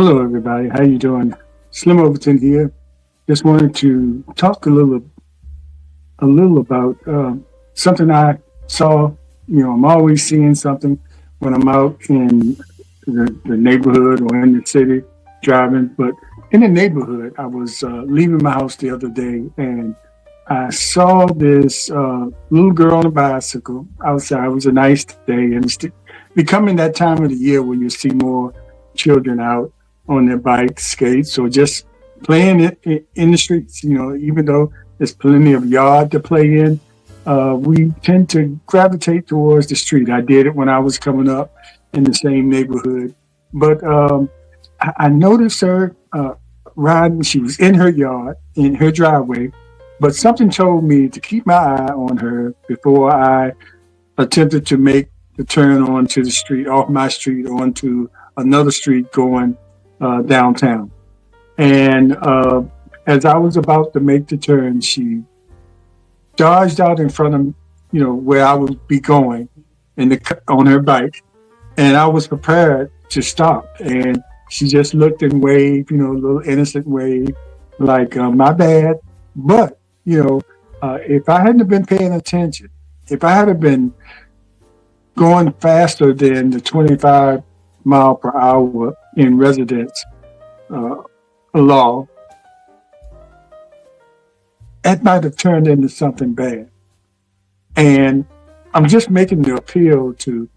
Hello, everybody. How you doing? Slim Overton here. Just wanted to talk a little about something I saw. I'm always seeing something when I'm out in the neighborhood or in the city driving. But in the neighborhood, I was leaving my house the other day, and I saw this little girl on a bicycle outside. It was a nice day, and it's becoming that time of the year where you see more children out on their bikes, skates, or just playing it in the streets. Even though there's plenty of yard to play in, we tend to gravitate towards the street. I did it when I was coming up in the same neighborhood, but I noticed her riding. She was in her yard, in her driveway, but something told me to keep my eye on her before I attempted to make the turn onto the street, off my street, onto another street going downtown. And as I was about to make the turn, she dodged out in front of where I would be going on her bike, and I was prepared to stop. And she just looked and waved, a little innocent wave, like my bad. But if I hadn't have been paying attention, if I had have been going faster than the 25 mile per hour in residence uh, law, that might have turned into something bad. And I'm just making the appeal to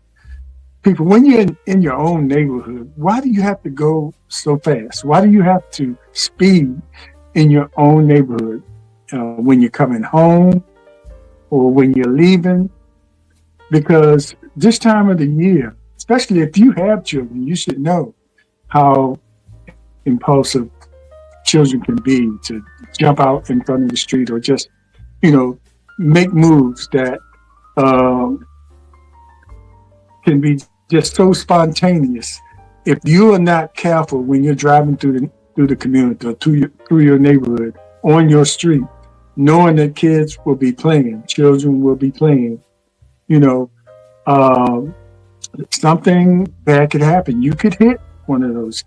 people when you're in your own neighborhood. Why do you have to go so fast? Why do you have to speed in your own neighborhood when you're coming home or when you're leaving? Because this time of the year, especially if you have children, you should know how impulsive children can be to jump out in front of the street or just, you know, make moves that um, can be just so spontaneous. If you are not careful when you're driving through the community or through your neighborhood on your street, knowing that kids will be playing, children will be playing, you know, um, something bad could happen. You could hit one of those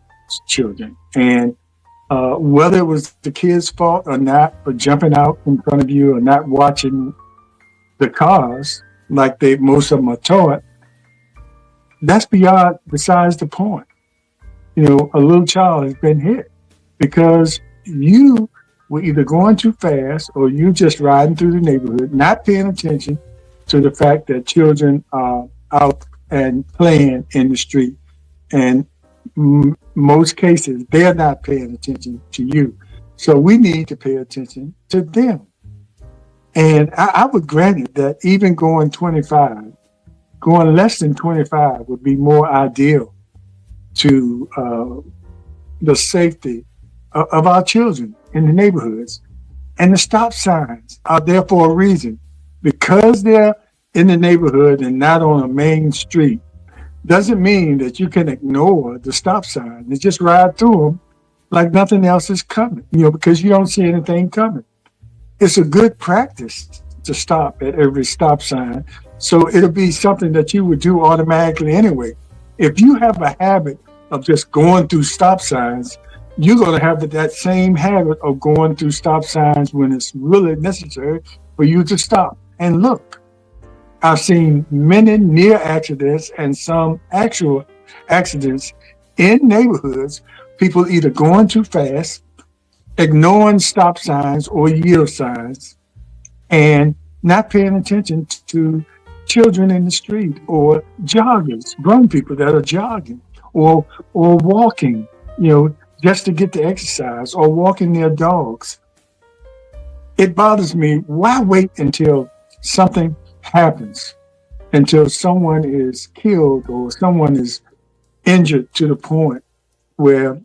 children, and whether it was the kid's fault or not, for jumping out in front of you or not watching the cars like they most of them are taught, that's besides the point. A little child has been hit because you were either going too fast or you just riding through the neighborhood, not paying attention to the fact that children are out and playing in the street. And most cases, they're not paying attention to you. So we need to pay attention to them. And I would grant it that even going less than 25 would be more ideal to the safety of our children in the neighborhoods. And the stop signs are there for a reason. Because they're in the neighborhood and not on a main street, doesn't mean that you can ignore the stop sign and just ride through them like nothing else is coming, because you don't see anything coming. It's a good practice to stop at every stop sign. So it'll be something that you would do automatically anyway. If you have a habit of just going through stop signs, you're going to have that same habit of going through stop signs when it's really necessary for you to stop and look. I've seen many near accidents and some actual accidents in neighborhoods, people either going too fast, ignoring stop signs or yield signs, and not paying attention to children in the street or joggers, grown people that are jogging or walking, just to get the exercise or walking their dogs. It bothers me. Why wait until something happens, until someone is killed or someone is injured to the point where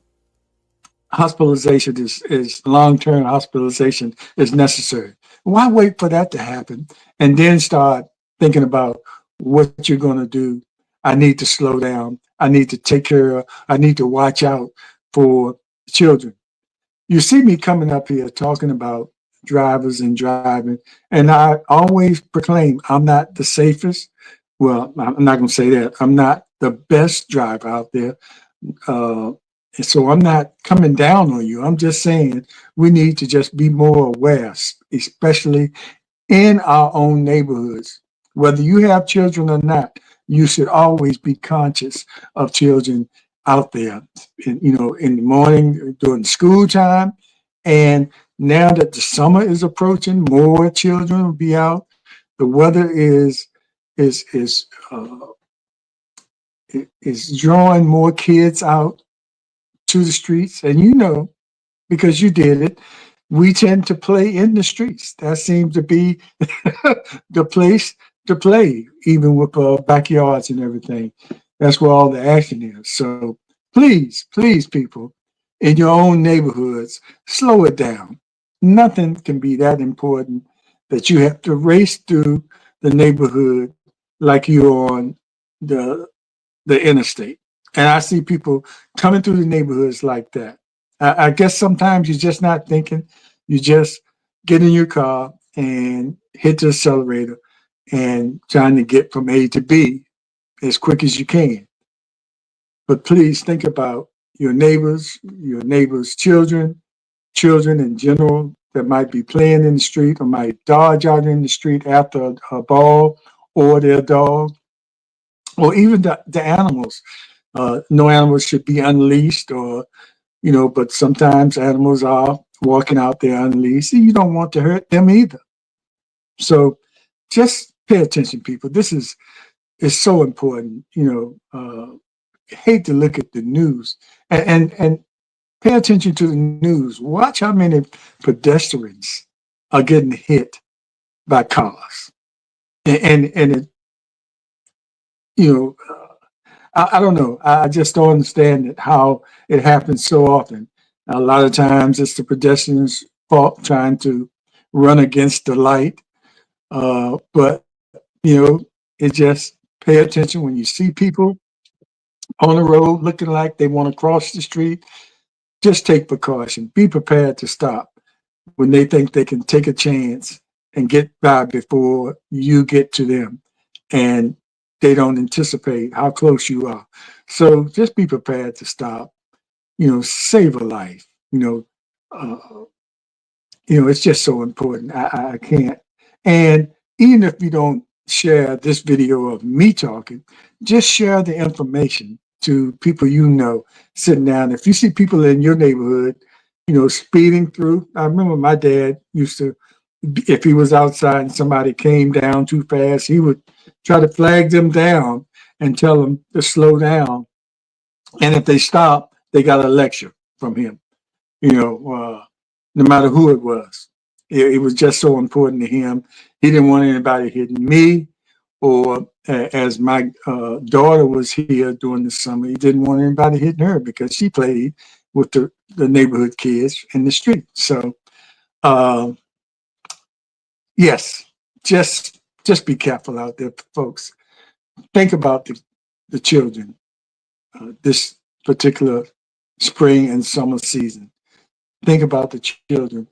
hospitalization is long-term hospitalization is necessary? Why wait for that to happen and then start thinking about what you're going to do? I need to slow down. I need to take care of, I need to watch out for children. You see me coming up here talking about drivers and driving, and I always proclaim I'm not the safest. Well, I'm not going to say that. I'm not the best driver out there. Uh, And so I'm not coming down on you. I'm just saying we need to just be more aware, especially in our own neighborhoods. Whether you have children or not, you should always be conscious of children out there, in the morning during school time. And now that the summer is approaching, more children will be out. The weather is is drawing more kids out to the streets, and because you did it, we tend to play in the streets. That seems to be the place to play, even with backyards and everything. That's where all the action is. So please, please, people, in your own neighborhoods, slow it down. Nothing can be that important that you have to race through the neighborhood like you're on the the interstate. And I see people coming through the neighborhoods like that. I guess sometimes you're just not thinking. You just get in your car and hit the accelerator and trying to get from A to B as quick as you can. But please think about your neighbors' children, children in general that might be playing in the street or might dodge out in the street after a ball or their dog, or even the animals. No animals should be unleashed, but sometimes animals are walking out there unleashed, and you don't want to hurt them either. So just pay attention, people. This is so important. Hate to look at the news and pay attention to the news. Watch how many pedestrians are getting hit by cars, and it, you know. I don't know. I just don't understand it, how it happens so often. A lot of times it's the pedestrians' fault trying to run against the light. But, it just pay attention when you see people on the road looking like they want to cross the street. Just take precaution. Be prepared to stop when they think they can take a chance and get by before you get to them. And they don't anticipate how close you are. So just be prepared to stop, save a life. Uh, it's just so important. I can't. And even if you don't share this video of me talking, just share the information to people sitting down. If you see people in your neighborhood, speeding through. I remember my dad used to, if he was outside and somebody came down too fast, he would try to flag them down and tell them to slow down. And if they stop, they got a lecture from him, no matter who it was. It was just so important to him. He didn't want anybody hitting me, or as my daughter was here during the summer, he didn't want anybody hitting her because she played with the neighborhood kids in the street. So, yes, just be careful out there, folks. Think about the children this particular spring and summer season. Think about the children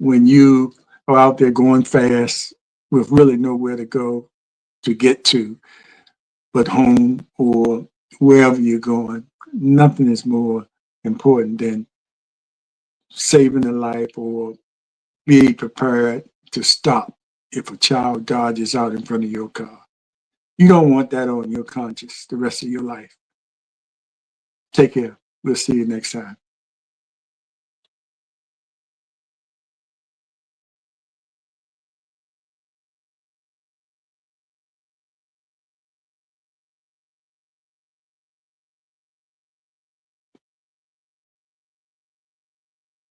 when you are out there going fast with really nowhere to go to get to but home or wherever you're going. Nothing is more important than saving a life or being prepared to stop if a child dodges out in front of your car. You don't want that on your conscience the rest of your life. Take care. We'll see you next time.